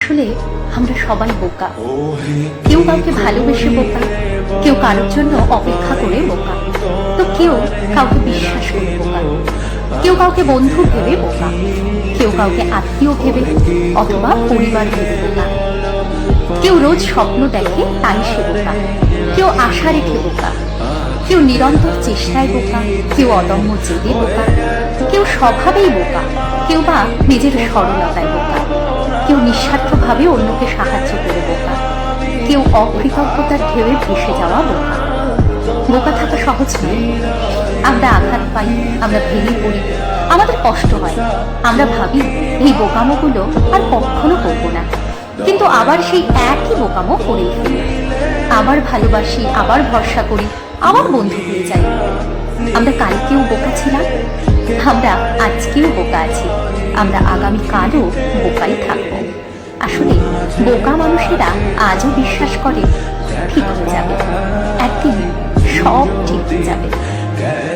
আসলে আমরা সবাই বোকা। কেউ কাউকে ভালোবেসে বোকা, কেউ কারোর জন্য অপেক্ষা করে বোকা, তো কেউ কাউকে বিশ্বাস করে বোকা, কেউ কাউকে বন্ধু ভেবে বোকা, কেউ কাউকে আত্মীয় ভেবে অথবা পরিবার ভেবে বোকা। কেউ রোজ স্বপ্ন দেখে তাই সে বোকা, কেউ আশা রেখে বোকা, কেউ নিরন্তর চেষ্টায় বোকা, কেউ অদম্য জেদে বোকা, কেউ স্বভাবেই বোকা, কেউ বা নিজের সরলতায় বোকা, কেউ নিঃস্বার্থভাবে অন্যকে সাহায্য করে বোকা, কেউ অকৃতজ্ঞতার ঢেউয়ে ভেসে যাওয়া বোকা। বোকা থাকা সহজ নয়। আমরা আঘাত পাই, আমরা ভেঙে পড়ি, আমাদের কষ্ট হয়, আমরা ভাবি এই বোকামোগুলো আর কখনো করবো না, কিন্তু আবার সেই একই বোকামো করেই ফেলি। আবার ভালোবাসি, আবার ভরসা করি, আবার বন্ধু হয়ে যাই। আমরা কালকেও বোকা ছিলাম, আমরা আজকেও বোকা আছি, আমরা আগামীকালও বোকাই থাকবো। আসলে বোকা মানুষেরা আজও বিশ্বাস করে ঠিক হয়ে যাবে, একদিন সব ঠিক হয়ে যাবে।